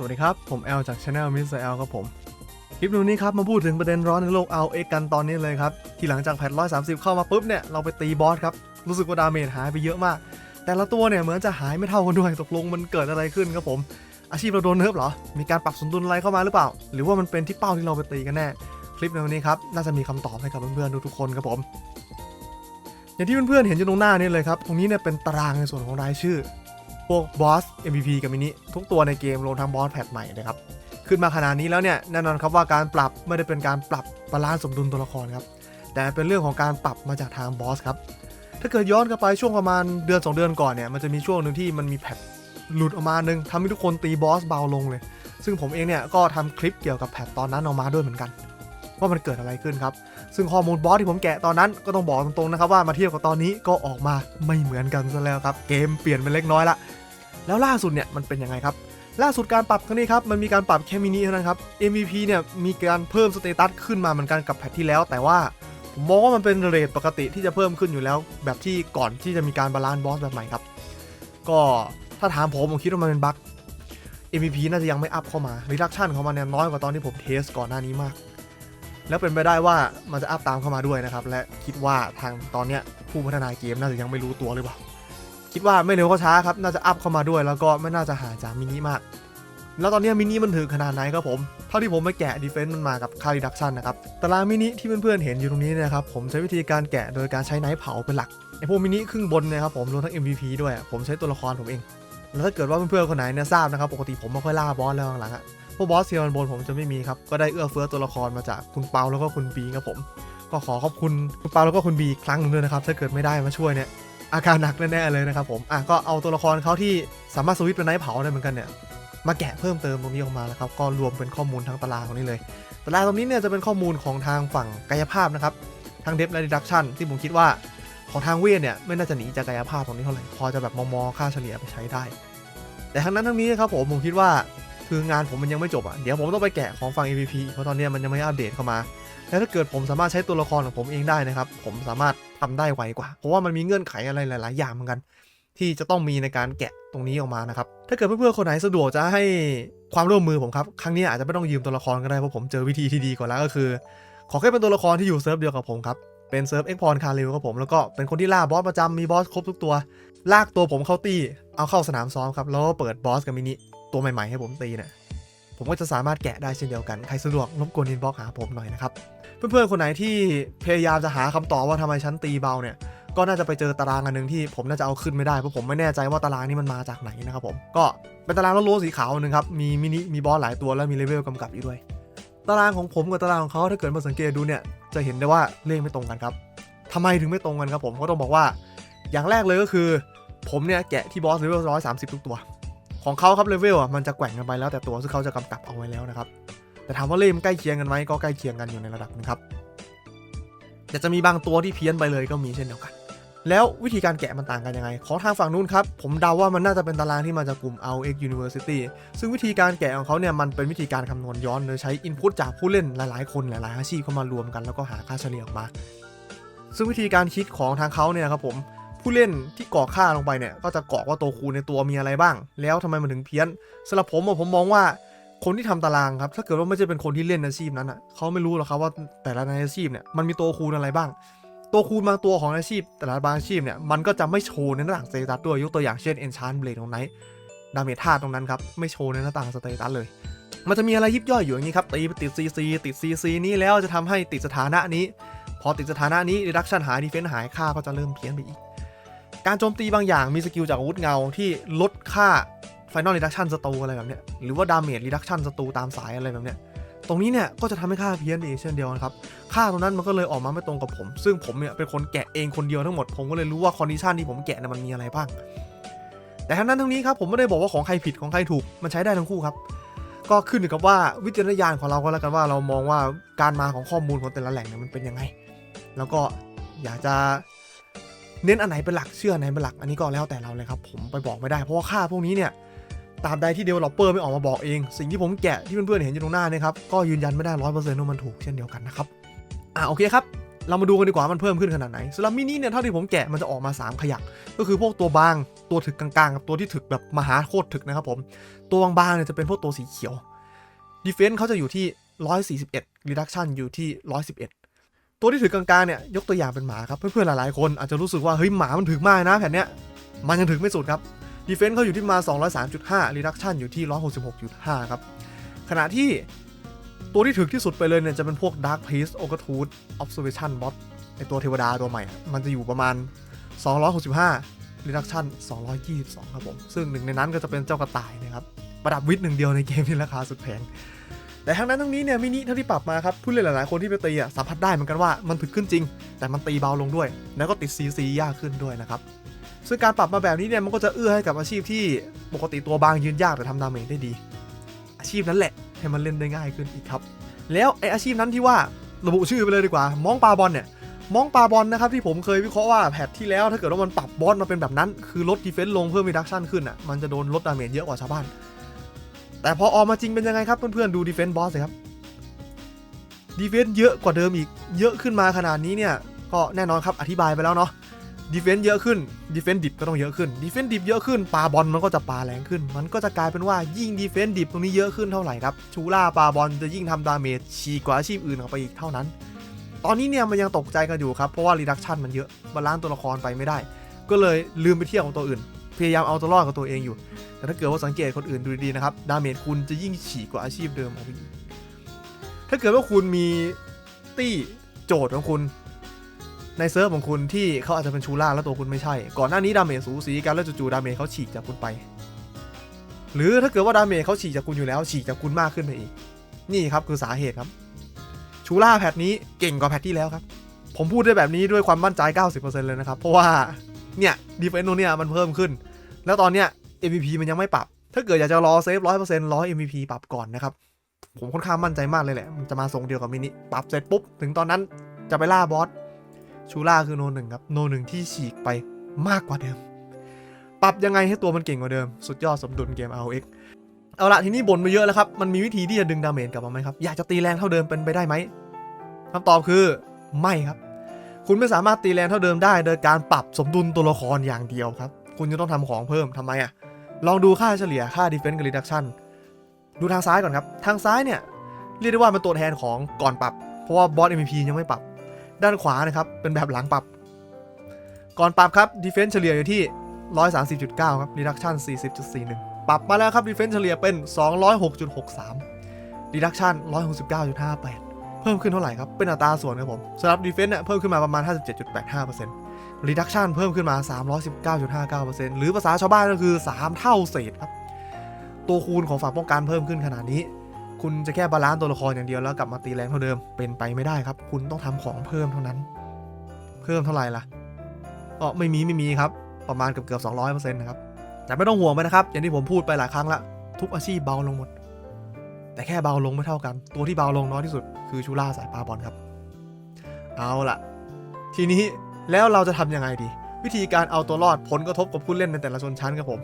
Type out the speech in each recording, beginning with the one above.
วัสดีครับผมแอลจาก Channel Mr. L ครับผมคลิปนี้ครับมาพูดถึงประเด็นร้อนในโลก RX กันตอนนี้เลยครับที่หลังจากแพท130เข้ามาปุ๊บเนี่ยเราไปตีบอสครับรู้สึกว่าดาเมจหายไปเยอะมากแต่ละตัวเนี่ยเหมือนจะหายไม่เท่ากันด้วยตกลงมันเกิดอะไรขึ้นครับผมอาชีพเราโดนเนิร์ฟเหรอมีการปรับสมดุลอะไรเข้ามาหรือเปล่าหรือว่ามันเป็นที่เป้าที่เราไปตีกันแน่คลิปในวันนี้ครับน่าจะมีคำตอบให้กับเพื่อนๆทุกๆคนครับผมอย่างที่เพื่อนๆเห็นอยู่ตรงหน้านี้เลยครับตรงนี้เนี่ยเป็นตารางในส่วนของรายชื่อพวกบอส MVP กับมินิทุกตัวในเกมรวมทั้งบอสแพทใหม่นะครับขึ้นมาขนาดนี้แล้วเนี่ยแน่นอนครับว่าการปรับไม่ได้เป็นการปรับบาลานซ์สมดุลตัวละครครับแต่เป็นเรื่องของการปรับมาจากทางบอสครับถ้าเกิดย้อนกลับไปช่วงประมาณเดือน2 เดือนก่อนเนี่ยมันจะมีช่วงหนึ่งที่มันมีแพทหลุดออกมาหนึ่งทำให้ทุกคนตีบอสเบาลงเลยซึ่งผมเองเนี่ยก็ทำคลิปเกี่ยวกับแพทตอนนั้นออกมาด้วยเหมือนกันว่ามันเกิดอะไรขึ้นครับซึ่งข้อมูลบอสที่ผมแกะตอนนั้นก็ต้องบอกตรงๆนะครับว่ามาเทียบกับตอนนี้ก็ออกมาไม่เหมือนกันซะแล้วครับเกมเปลี่ยนไปเล็กน้อยละแล้วล่าสุดเนี่ยมันเป็นยังไงครับล่าสุดการปรับครั้งนี้ครับมันมีการปรับแค่มินิเท่านั้นครับ MVP เนี่ยมีการเพิ่มสเตตัสขึ้นมาเหมือนกันกับแพทที่แล้วแต่ว่าผมมองว่ามันเป็นเรทปกติที่จะเพิ่มขึ้นอยู่แล้วแบบที่ก่อนที่จะมีการบาลานซ์บอสแบบใหม่ครับก็ถ้าถามผมคิดว่ามันเป็นบั๊ก MVP น่าจะยังไม่อัพเข้ามา reduction ของมันเนี่ยน้อยกว่าตอนที่ผมเทสก่อนหน้านี้มากแล้วเป็นไปได้ว่ามันจะอัพตามเข้ามาด้วยนะครับและคิดว่าทางตอนเนี้ยผู้พัฒนาเกมน่าจะยังไม่รู้ตัวหรือเปล่าคิดว่าไม่เร็วก็ช้าครับน่าจะอัพเข้ามาด้วยแล้วก็ไม่น่าจะห่างจากมินิมากแล้วตอนนี้มินิมันถึงขนาดไหนครับผมเท่าที่ผมไปแกะดีเฟนซ์มันมากับค่า reduction นะครับตารางมินิที่เพื่อนๆเห็นอยู่ตรงนี้นะครับผมใช้วิธีการแกะโดยการใช้ไนฟ์เผาเป็นหลักไอพวกมินิครึ่งบนเนี่ยครับผมรวมทั้ง MVP ด้วยผมใช้ตัวละครผมเองแล้วถ้าเกิดว่าเพื่อนๆคนไหนเนี่ยทราบนะครับปกติผมไม่ค่อยล่าบอสแล้วหลังๆพวกบอสเซียนบนผมจะไม่มีครับก็ได้เอื้อเฟื้อตัวละครมาจากคุณเปาแล้วก็คุณบีครับผมก็ขอขอบคุณคุณเปาแล้วก็คุณบีครั้งนึงด้วยนะครับถ้าเกิดไม่ได้มาช่วยเนี่ยอาการหนักแน่ๆเลยนะครับผมก็เอาตัวละครเขาที่สามารถสวิตช์เป็นไนท์เผาได้เหมือนกันเนี่ยมาแกะเพิ่มเติมตรงนี้ออกมาแล้วครับก็รวมเป็นข้อมูลทั้งตารางตรงนี้เลยตารางตรงนี้เนี่ยจะเป็นข้อมูลของทางฝั่งกายภาพนะครับทางเดฟและ reduction ที่ผมคิดว่าของทางเวทเนี่ยไม่น่าจะหนีจากกายภาพตรงนี้เท่าไหร่พอจะแบบมอค่าเฉลี่ยไปใช้ได้แต่ทั้งนั้นทั้งนี้ครับผมคิดว่าคืองานผมมันยังไม่จบเดี๋ยวผมต้องไปแกะของฝั่ง MVP เพราะตอนนี้มันยังไม่อัปเดตเข้ามาแล้วถ้าเกิดผมสามารถใช้ตัวละครของผมเองได้นะครับผมสามารถทำได้ไวกว่าเพราะว่ามันมีเงื่อนไขอะไรหลายๆอย่างเหมือนกันที่จะต้องมีในการแกะตรงนี้ออกมานะครับถ้าเกิดเพื่อนๆคนไหนสะดวกจะให้ความร่วมมือผมครับครั้งนี้อาจจะไม่ต้องยืมตัวละครก็ได้เพราะผมเจอวิธีที่ดีกว่าแล้วก็คือขอแค่เป็นตัวละครที่อยู่เซิร์ฟเดียวกับผมครับเป็นเซิร์ฟเอ็กพรคาริลครับผมแล้วก็เป็นคนที่ล่าบอสประจำมีบอสครบทุกตัวลากตัวผมเข้าตีเอาเข้าสนามซ้อมครับแล้วก็เปิดบอสกับมินิตัวใหม่ๆให้ผมตีเนี่ยผมก็จะสามารถแกะได้เช่นเดียวกันใครสะดวกรบกวนอินบ็อกซ์หาผมหน่อยนะครับเพื่อนๆคนไหนที่พยายามจะหาคำตอบว่าทำไมฉันตีเบาเนี่ยก็น่าจะไปเจอตารางอันนึงที่ผมน่าจะเอาขึ้นไม่ได้เพราะผมไม่แน่ใจว่าตารางนี้มันมาจากไหนนะครับผมก็เป็นตารางล้วนๆสีขาวนึงครับมีมินิมีบอสหลายตัวแล้วมีเลเวลกำกับอยู่ด้วยตารางของผมกับตารางของเขาถ้าเกิดมาสังเกตดูเนี่ยจะเห็นได้ว่าเลขไม่ตรงกันครับทำไมถึงไม่ตรงกันครับผมก็ต้องบอกว่าอย่างแรกเลยก็คือผมเนี่ยแกะที่บอสเลเวล130ทุกตัวของเขาครับเลเวลมันจะแกว่งกันไปแล้วแต่ตัวซึ่งเขาจะกำกับเอาไว้แล้วนะครับแต่ถามว่าเลขมันใกล้เคียงกันไหมก็ใกล้เคียงกันอยู่ในระดับนึงครับแต่จะมีบางตัวที่เพี้ยนไปเลยก็มีเช่นเดียวกันแล้ววิธีการแกะมันต่างกันยังไงของทางฝั่งนู้นครับผมเดาว่ามันน่าจะเป็นตารางที่มาจากกลุ่ม RX University ซึ่งวิธีการแกะของเขาเนี่ยมันเป็นวิธีการคำนวณย้อนโดยใช้อินพุตจากผู้เล่นหลายๆคนหลายๆอาชีพเข้ามารวมกันแล้วก็หาค่าเฉลี่ยออกมาซึ่งวิธีการคิดของทางเขาเนี่ยครับผมผู้เล่นที่กรอกค่าลงไปเนี่ยก็จะกรอกว่าตัวคูณในตัวมีอะไรบ้างแล้วทำไมมันถึงเพี้ยนสำหรับผมมองว่าคนที่ทำตารางครับถ้าเกิดว่าไม่ใช่เป็นคนที่เล่นอาชีพนั้นเขาไม่รู้หรอกครับว่าแต่ละอาชีพเนี่ยมันมีตัวคูณอะไรบ้างตัวคูณบางตัวของอาชีพแต่ละบางอาชีพเนี่ยมันก็จะไม่โชว์ในหน้าต่างสเตตัสด้วยยกตัวอย่างเช่น Enchant Blade ตรงไหนดาเมจธาตุตรงนั้นครับไม่โชว์ในหน้าต่างสเตตัสเลยมันจะมีอะไรยิบย่อยอยู่อย่างนี้ครับตีติด CC ติด CC นี้แล้วจะทำให้ติดสถานะนี้พอติดสถานะนี้ reduction หาย defense หายค่าก็จะเริ่มเพี้ยนไปอีกการโจมตีบางอย่างมีสกิลจากอาวุธเงาที่ลดค่า Final Reduction ศัตรูอะไรแบบเนี้ยหรือว่า Damage Reduction ศัตรูตามสายอะไรแบบเนี้ยตรงนี้เนี่ยก็จะทำให้ค่าเพี้ยนไปอีกเช่นเดียวกันครับค่าตรงนั้นมันก็เลยออกมาไม่ตรงกับผมซึ่งผมเนี่ยเป็นคนแกะเองคนเดียวทั้งหมดผมก็เลยรู้ว่าคอนดิชันที่ผมแกะเนี่ยมันมีอะไรบ้างแต่ทั้งนั้นทั้งนี้ครับผมไม่ได้บอกว่าของใครผิดของใครถูกมันใช้ได้ทั้งคู่ครับก็ขึ้นอยู่กับว่าวิจารณญาณของเราก็แล้วกันว่าเรามองว่าการมาของข้อมูลของแต่ละแหล่งเนี่ยมันเป็นยังไงแล้วก็อยากจะเน้นอันไหนเป็นหลักเชื่ออันไหนเป็นหลักอันนี้ก็แล้วแต่เราเลยครับผมไปบอกไม่ได้เพราะว่าค่าพวกนี้เนี่ยตราบใดที่ developer ไม่ออกมาบอกเองสิ่งที่ผมแกะที่เพื่อนๆเห็นอยู่ตรงหน้านี่ครับก็ยืนยันไม่ได้ 100% ว่ามันถูกเช่นเดียวกันนะครับโอเคครับเรามาดูกันดีกว่ามันเพิ่มขึ้นขนาดไหนสำหรับมินิเนี่ยเท่าที่ผมแกะมันจะออกมา3ขยักก็คือพวกตัวบาง ตัวถึกกลางๆกับตัวที่ถึกแบบมหาโคตรถึกนะครับผมตัวบางๆเนี่ยจะเป็นพวกตัวสีเขียว Defense เขาจะอยู่ที่141 Reduction อยู่ที่111ตัวที่ถึกกลางๆเนี่ยยกตัวอย่างเป็นหมาครับเพื่อนๆหลายๆคนอาจจะรู้สึกว่าเฮ้ยหมามันถึกมากนะแผ่นเนี้ยมันยังถึกไม่สุดครับ Defense เขาอยู่ที่มา 203.5 Reduction อยู่ที่ 166.5 ครับขณะที่ตัวที่ถึกที่สุดไปเลยเนี่ยจะเป็นพวก Dark Priest Ogre Observation Bot ไอตัวเทวดาตัวใหม่มันจะอยู่ประมาณ265 Reduction 222ครับผมซึ่งหนึ่งในนั้นก็จะเป็นเจ้ากระต่ายนะครับประดับวิทย์หนึ่งเดียวในเกมที่ราคาสุดแพงแต่ทั้งนั้นทั้งนี้เนี่ยมินิเท่าที่ปรับมาครับผู้เล่นหลายๆคนที่ไปตีสัมผัสได้เหมือนกันว่ามันถึกขึ้นจริงแต่มันตีเบาลงด้วยแล้วก็ติด CC ยากขึ้นด้วยนะครับซึ่งการปรับมาแบบนี้เนี่ยมันก็จะเอื้อให้กับอาชีพที่ปกติตัวบางยืนยากแต่ทำดาเมจได้ดีอาชีพนั้นแหละให้มันเล่นได้ง่ายขึ้นอีกครับแล้วไออาชีพนั้นที่ว่าระบุชื่อไปเลยดีกว่ามองปาบอลเนี่ยมองปาบอลนะครับที่ผมเคยวิเคราะห์ว่าแพทที่แล้วถ้าเกิดว่ามันปรับบอสมาเป็นแบบนั้นคือลดดีเฟนส์ลงเพิ่มรีดักชั่นขึ้นอ่ะมันจะโดนลดดาเมจเยอะกว่าชาวบ้านแต่พอออกมาจริงเป็นยังไงครับเพื่อนๆดูดีเฟนส์บอสเลยครับดีเฟนส์เยอะกว่าเดิมอีกเยอะขึ้นมาขนาดนี้เนี่ยก็แน่นอนครับอธิบายไปแล้วเนาะดีเฟนส์เยอะขึ้นดีเฟนส์ดิบก็ต้องเยอะขึ้นดีเฟนส์ดิบเยอะขึ้นปาบอลมันก็จะปาแรงขึ้นมันก็จะกลายเป็นว่ายิ่งดีเฟนส์ดิบตรงนี้เยอะขึ้นเท่าไหร่ครับชูล่าปาบอลจะยิ่งทำดาเมจฉีกกว่าอาชีพอื่นออกไปอีกเท่านั้นตอนนี้เนี่ยมันยังตกใจกันอยู่ครับเพราะว่ารีดักชันมันเยอะบาลานซ์ตัวละครไปไม่ได้ก็เลยลืมไปเที่ยวของตัวอื่นพยายามเอาตัวรอดกับตัวเองอยู่แต่ถ้าเกิดว่าสังเกตคนอื่นดูดีๆนะครับดาเมจคุณจะยิ่งฉีกกว่าอาชีพเดิมออกไปอีกถ้าเกิดว่าคุณมีตี้โจทย์ของคุณในเซิร์ฟของคุณที่เขาอาจจะเป็นชูล่าแล้วตัวคุณไม่ใช่ก่อนหน้านี้ดาเมจสูสีกันแล้วจู่ๆดาเมจเขาฉีกจากคุณไปหรือถ้าเกิดว่าดาเมจเขาฉีกจากคุณอยู่แล้วฉีกจากคุณมากขึ้นไปอีกนี่ครับคือสาเหตุครับชูล่าแพทนี้เก่งกว่าแพทที่แล้วครับผมพูดได้แบบนี้ด้วยความมั่นใจ 90% เลยนะครับเพราะว่าเนี่ยดีเฟนส์ตัวเนี่ยมันเพิ่มขึ้นแล้วตอนเนี้ย MVP มันยังไม่ปรับถ้าเกิดอยากจะรอเซฟ 100% รอ MVP ปรับก่อนนะครับผมค่อนข้างมั่นใจมากเลยแหละมันจะมาทรงเดียวกับมินิปรับเสร็จปุ๊บถึงตอนนั้นจะไปล่าบอสชูล่าคือโนหนึ่งครับโนหนึ่งที่ฉีกไปมากกว่าเดิมปรับยังไงให้ตัวมันเก่งกว่าเดิมสุดยอดสมดุลเกม ROX เอาละทีนี้บ่นมาเยอะแล้วครับมันมีวิธีที่จะดึงดาเมจกลับมาไหมครับอยากจะตีแรงเท่าเดิมเป็นไปได้ไหมคำตอบคือไม่ครับคุณไม่สามารถตีแรงเท่าเดิมได้โดยการปรับสมดุลตัวละครอย่างเดียวครับคุณจะต้องทำของเพิ่มทำไมอะลองดูค่าเฉลี่ยค่า Defense กับ Reduction ดูทางซ้ายก่อนครับทางซ้ายเนี่ยเรียกได้ว่าเป็นตัวแทนของก่อนปรับเพราะว่าบอส MVP ยังไม่ปรับด้านขวานะครับเป็นแบบหลังปรับก่อนปรับครับ Defense เฉลี่ยอยู่ที่ 130.9 ครับ Reduction 40.41 ปรับมาแล้วครับ Defense เฉลี่ยเป็น 206.63 Reduction 169.58 เพิ่มขึ้นเท่าไหร่ครับเป็นอัตราส่วนครับผมสำหรับ Defense เนี่ยเพิ่มขึ้นมาประมาณ 57.85% Reduction เพิ่มขึ้นมา 319.59% หรือภาษาชาวบ้านก็คือ3เท่าเศษครับตัวคูณของฝั่งป้องกันเพิ่มขึ้นขนาดนี้คุณจะแค่บาลานซ์ตัวละครอย่างเดียวแล้วกลับมาตีแรงเท่าเดิมเป็นไปไม่ได้ครับคุณต้องทำของเพิ่มเท่านั้นเพิ่มเท่าไหร่ล่ะก็ไม่มีครับประมาณเกือบ 200% นะครับแต่ไม่ต้องห่วงไปนะครับอย่างที่ผมพูดไปหลายครั้งละทุกอาชีพเบาลงหมดแต่แค่เบาลงไม่เท่ากันตัวที่เบาลงน้อยที่สุดคือชูล่าสายปาบอลครับเอาล่ะทีนี้แล้วเราจะทำยังไงดีวิธีการเอาตัวรอดผลกระทบกับผู้เล่นในแต่ละชนชั้นครับผม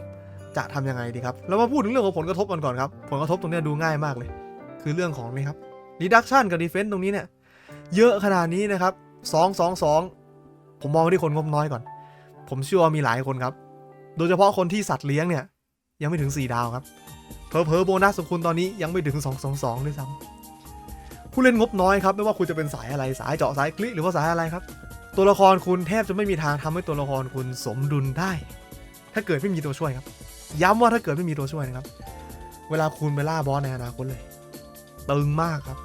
จะทำยังไงดีครับเรามาพูดถึงเรื่องของผลกระทบกันก่อนครับผลกระทบตรงนี้ดูง่ายมากเลยคือเรื่องของนี่ครับ Reduction กับ Defense ตรงนี้เนี่ยเยอะขนาดนี้นะครับ2ผมมองที่คนงบน้อยก่อนผมเชื่อว่ามีหลายคนครับโดยเฉพาะคนที่สัตว์เลี้ยงเนี่ยยังไม่ถึง4ดาวครับเผลอโบนัสของคุณตอนนี้ยังไม่ถึง222ด้วยซ้ำผู้เล่นงบน้อยครับไม่ว่าคุณจะเป็นสายอะไรสายเจาะสายคลิกหรือว่าสายอะไรครับตัวละครคุณแทบจะไม่มีทางทำให้ตัวละครคุณสมดุลได้ถ้าเกิดไม่มีตัวช่วยครับย้ำว่าถ้าเกิดไม่มีตัวช่วยนะครับเวลาคุณไปล่าบอสในอนาคตเลยตึงมากครับ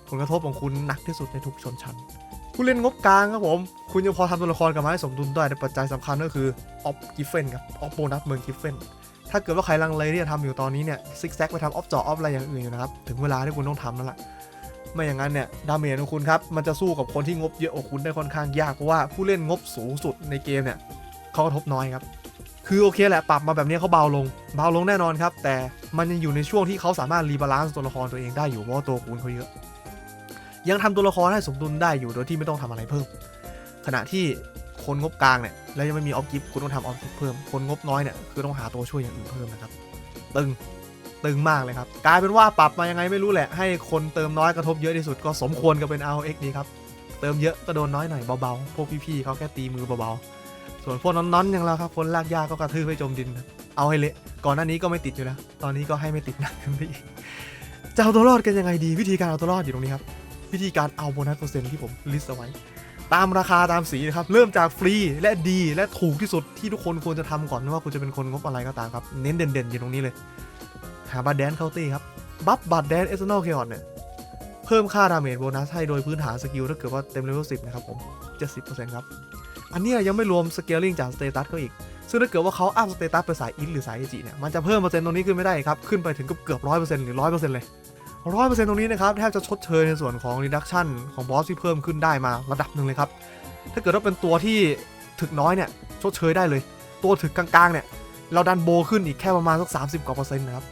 ผลกระทบของคุณหนักที่สุดในทุกชนชั้นผู้เล่นงบกลางครับผมคุณยังพอทำตัวละครกลับมาให้สมดุลได้แต่ปัจจัยสำคัญก็คือออฟกิฟเฟนครับออฟโบนัสเมืองกิฟเฟนถ้าเกิดว่าใครลังเลที่จะทำอยู่ตอนนี้เนี่ยซิกแซกไปทำออฟเจาะออฟอะไรอย่างอื่นอยู่นะครับถึงเวลาที่คุณต้องทำแล้วล่ะไม่อย่างนั้นเนี่ยดาเมจของคุณครับมันจะสู้กับคนที่งบเยอะกว่าคุณได้ค่อนข้างยากเพราะว่าผู้เล่นงบสูงสุดในเกมเนี่ยเขากระทบน้อยครับคือโอเคแหละปรับมาแบบนี้เขาเบาลงแน่นอนครับแต่มันยังอยู่ในช่วงที่เขาสามารถรีบาลานซ์ตัวละครตัวเองได้อยู่เพราะว่าตัวคูณเขาเยอะยังทำตัวละครให้สมดุลได้อยู่โดยที่ไม่ต้องทำอะไรเพิ่มขณะที่คนงบกลางเนี่ยแล้วยังไม่มีออฟกิฟคุณต้องทำออฟกิฟเพิ่มคนงบน้อยเนี่ยคือต้องหาตัวช่วยอย่างอื่นเพิ่มนะครับตึงมากเลยครับกลายเป็นว่าปรับมายังไงไม่รู้แหละให้คนเติมน้อยกระทบเยอะที่สุดก็สมควรกับเป็น ROX ดีครับเติมเยอะก็โดนน้อยหน่อยเบาๆพวกพี่ๆเขาแค่ตีมือเบาๆ ส่วนพวกน้อนๆอย่างเราครับคนลากยาก็กระทืบให้จมดินเอาให้เละก่อนหน้านี้ก็ไม่ติดอยู่แล้วตอนนี้ก็ให้ไม่ติดหนักขึ้นไปอีกจะเอาตัวรอดกันยังไงดีวิธีการเอาตัวรอดอยู่ตรงนี้ครับวิธีการเอาโบนัสเปอร์เซ็นต์ที่ผมลิสต์เอาไว้ตามราคาตามสีนะครับเริ่มจากฟรีและดีและถูกที่สุดที่ทุกคนควรจะทำก่อนไม่ว่าคุณจะเป็นคนงบอะไรก็ตามครับเน้นเด่นๆอยู่ตรงนี้เลยหาบัตรแดนเข้าตีครับบัฟบัตรแดนเอสโนเคออนเนี่ยเพิ่มค่าดาเมจโบนัสให้โดยพื้นฐานสกิลถ้าเกิดว่าเต็มเลเวล10นะครับผม 70% ครับอันนี้ยังไม่รวมสเกลลิ่งจากสเตตัสเขาอีกซึ่งถ้าเกิดว่าเขาอัพสเตตัสไปสายอินหรือสายเอจิเนี่ยมันจะเพิ่มเปอร์เซ็นต์ตรงนี้ขึ้นไม่ได้ครับขึ้นไปถึงเกือบ 100% หรือ 100% เลย 100% ตรงนี้นะครับแทบจะชดเชยในส่วนของ reduction ของบอสที่เพิ่มขึ้นได้มาระดับหนึ่งเลยครับถ้าเกิดว่าเป็นตัวที่ถึกน้อยเนี่ยชดเชยได้เลยตัวถึกกลางๆเนี่ยเราดันโบขึ้นอีกแค่ประมาณสัก30 กว่า%นะครับ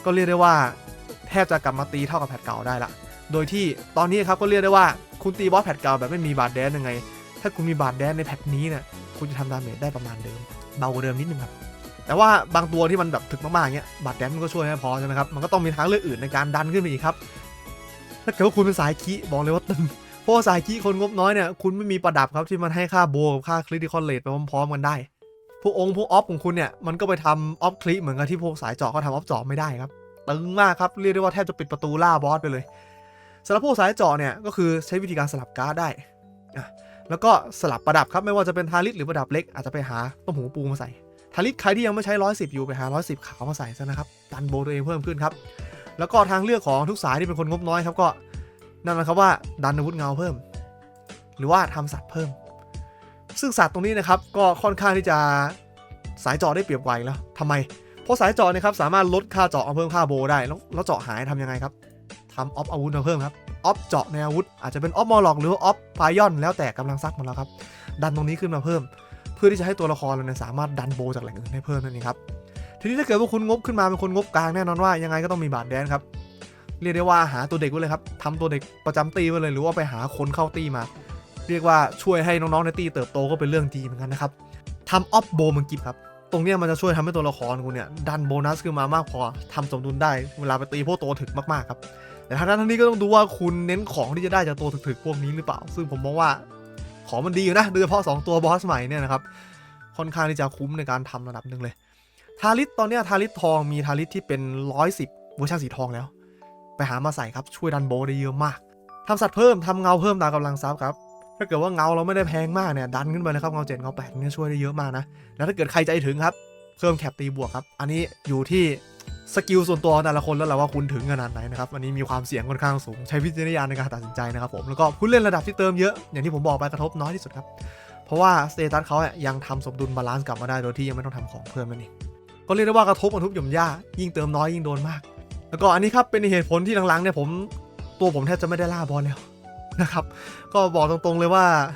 ก็เรียกได้ว่าแทบจะกลับมาตีเท่ากับแพทเก่าได้ละโดยที่ตอนนี้ครับก็เรียกได้ว่าคุณตีบอสแพทเก่าแบบไม่มีบาดแดนยังไงถ้าคุณมีบาดแดนในแพทนี้เนี่ยคุณจะทำดาเมจได้ประมาณเดิมเบากว่าเดิมนิดนึงครับแต่ว่าบางตัวที่มันแบบถึกมากๆเงี้ยบาดแดนมันก็ช่วยไม่พอใช่ไหมครับมันก็ต้องมีทางเลือกอื่นในการดันขึ้นไปอีกครับถ้าเกิดว่าคุณเป็นสายคีบอกเลยว่าตึงเพราะสายคีคนงบน้อยเนี่ยคุณไม่มีประดับครับที่มันให้ค่าโบกับค่าคริติคอลเรทไปพร้อมๆกันได้พวกออฟของคุณเนี่ยมันก็ไปทำออฟคลิเหมือนกับที่พวกสายเจาะเขาทำออฟเจาะไม่ได้ครับตึงมากครับเรียกได้ว่าแทบจะปิดประตูล่าบอสไปเลยสำหรับพวกสายเจาะเนี่ยก็คือใช้วิธีการสลับการ์ดได้แล้วก็สลับประดับครับไม่ว่าจะเป็นทาริสหรือประดับเล็กอาจจะไปหาต้มหูปูมาใส่ทาริสใครที่ยังไม่ใช้110อยู่ไปหา110ขาวมาใส่ซะนะครับดันโบตัวเองเพิ่มขึ้นครับแล้วก็ทางเลือกของทุกสายที่เป็นคนงบน้อยครับก็นั่นนะครับว่าดันอาวุธเงาเพิ่มหรือว่าทำสัตว์เพิ่มซึ่งสัตว์ตรงนี้นะครับก็ค่อนข้างที่จะสายเจาะได้เปรียบกว่าแล้วทำไมเพราะสายเจาะเนี่ยครับสามารถลดค่าเจาะเพิ่มค่าโบได้แล้วเจาะหายทำยังไงครับทำออฟอาวุธมาเพิ่มครับออฟเจาะในอาวุธอาจจะเป็นออฟมอลล็อกหรือออฟพายอนแล้วแต่กำลังซักมาแล้วครับดันตรงนี้ขึ้นมาเพิ่มเพื่อที่จะให้ตัวละครเราเนี่ยสามารถดันโบจากแหล่งอื่นได้เพิ่มนั่นเองครับทีนี้ถ้าเกิดว่าคุณงบขึ้นมาเป็นคนงบกลางแน่นอนว่ายังไงก็ต้องมีบาดแดนครับเรียกได้ว่าหาตัวเด็กไว้เลยครับทำตัวเด็กประจำตีไว้เลยหรือว่าไปหาคนเข้าตีมาเรียกว่าช่วยให้น้องๆในตีเติบโตก็เป็นเรื่องดีเหมือนกันนะครับทำออฟโบมันกิฟครับตรงนี้มันจะช่วยทำให้ตัวละครคุณเนี่ยดันโบนัสขึ้นมามากพอทำสมดุลได้เวลาไปตีพวกตัวถึกมากๆครับแต่ทางนั้นทั้งนี้ก็ต้องดูว่าคุณเน้นของที่จะได้จากตัวถึกๆพวกนี้หรือเปล่าซึ่งผมมองว่าของมันดีอยู่นะโดยเฉพาะ2ตัวบอสใหม่เนี่ยนะครับค่อนข้างที่จะคุ้มในการทำระดับหนึ่งเลยทาริสตอนนี้ทาริสทองมีทาริสที่เป็น110เวอร์ชันสีทองแล้วไปหามาใส่ครับช่วยดันโบได้เยอะมากทำสัตว์เพิ่มทำเงาเพิ่มตามกำลังทรัพย์ครับถ้าเกิดว่าเงาเราไม่ได้แพงมากเนี่ยดันขึ้นไปนะครับเงา7เงา8เนี่ยช่วยได้เยอะมากนะแล้วถ้าเกิดใครใจถึงครับเพิ่มแคปตีบวกครับอันนี้อยู่ที่สกิลส่วนตัวแต่ละคนแล้วแหละว่าคุณถึงขนาดไหนนะครับอันนี้มีความเสี่ยงค่อนข้างสูงใช้วิจารณญาณในการตัดสินใจนะครับผมแล้วก็ผู้เล่นระดับที่เติมเยอะอย่างที่ผมบอกไปกระทบน้อยที่สุดครับเพราะว่าสเตตัสเขายังทำสมดุลบาลานซ์กลับมาได้โดยที่ยังไม่ต้องทำของเพิ่มนั่นเองก็เรียกได้ว่ากระทบกันทุกหย่อมย่ายิ่งเติมน้อยยิ่งโดนมากแล้วก็อันนี้ครับเป็นเหตุผลที่หลังๆเนี่ยผมแทบจะไม่ได้ล่าบอลแล้วนะครับก็บอกตรงๆเลยว่า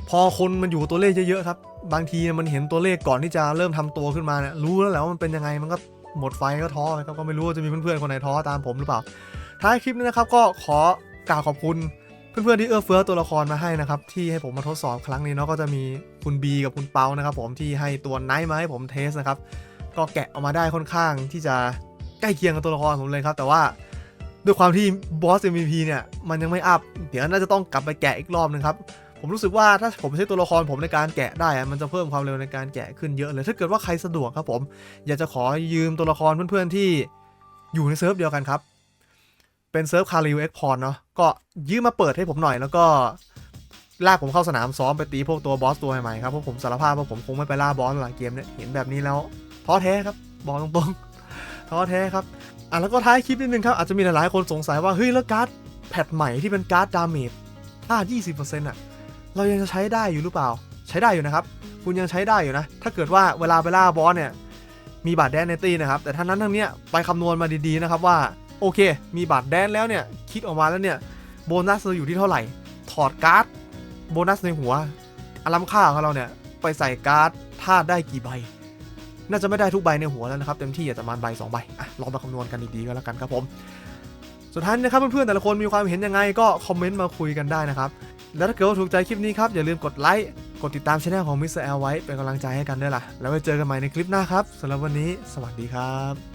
พอคนมันอยู่ตัวเลขเยอะๆครับบางทีมันเห็นตัวเลขก่อนที่จะเริ่มทำตัวขึ้นมาเนี่ยรู้แล้วแหละว่ามันเป็นยังไงมันก็หมดไฟก็ท้อครับก็ไม่รู้ว่าจะมีเพื่อนๆคนไหนท้อตามผมหรือเปล่าท้ายคลิปนี้นะครับก็ขอกล่าวขอบคุณเพื่อนๆที่เอื้อเฟื้อตัวละครมาให้นะครับที่ให้ผมมาทดสอบครั้งนี้เนาะก็จะมีคุณบีกับคุณเปานะครับผมที่ให้ตัวไนท์มาให้ผมเทสนะครับก็แกะออกมาได้ค่อนข้างที่จะใกล้เคียงกับตัวละครผมเลยครับแต่ว่าด้วยความที่บอส MVP เนี่ยมันยังไม่อัพเดี๋ยวน่าจะต้องกลับไปแกะอีกรอบนึงครับผมรู้สึกว่าถ้าผมใช้ตัวละครผมในการแกะได้มันจะเพิ่มความเร็วในการแกะขึ้นเยอะเลยถ้าเกิดว่าใครสะดวกครับผมอยากจะขอยืมตัวละครเพื่อนๆที่อยู่ในเซิร์ฟเดียวกันครับเป็นเซิร์ฟคาริวเอ็กพอร์ตเนาะก็ยืมมาเปิดให้ผมหน่อยแล้วก็ลากผมเข้าสนามซ้อมไปตีพวกตัวบอสตัวใหม่ๆครับเพราะผมสารภาพว่าผมคงไม่ไปล่าบอสหลังเกมเนี่ยเห็นแบบนี้แล้วท้อแท้ครับบอกตรงๆท้อแท้ครับแล้วก็ท้ายคลิปนิดนึงครับอาจจะมีหลายๆคนสงสัยว่าเฮ้ยแล้วการ์ดแพทใหม่ที่เป็นการ์ดดาเมจถ้า 20% เรายังจะใช้ได้อยู่หรือเปล่าใช้ได้อยู่นะครับคุณยังใช้ได้อยู่นะถ้าเกิดว่าเวลาไปล่าบอสเนี่ยมีบาดแดนในตีนะครับแต่ทั้งนั้นทั้งเนี้ยไปคำนวณมาดีๆนะครับว่าโอเคมีบาดแดนแล้วเนี่ยคิดออกมาแล้วเนี่ยโบนัสเราอยู่ที่เท่าไหร่ถอดการ์ดโบนัสในหัวอลัมค่าของเราเนี่ยไปใส่การ์ดธาตุได้กี่ใบน่าจะไม่ได้ทุกใบในหัวแล้วนะครับเต็มที่อาจจะประมาณใบ2ใบลองมาคำนวณกันดีๆก็แล้วกันครับผมสุดท้ายนะครับเพื่อนๆแต่ละคนมีความเห็นยังไงก็คอมเมนต์มาคุยกันได้นะครับแล้วถ้าเกิดว่าถูกใจคลิปนี้ครับอย่าลืมกดไลค์กดติดตามช่องของ Mr. L ไว้เป็นกำลังใจให้กันด้วยล่ะแล้วไว้เจอกันใหม่ในคลิปหน้าครับสำหรับวันนี้สวัสดีครับ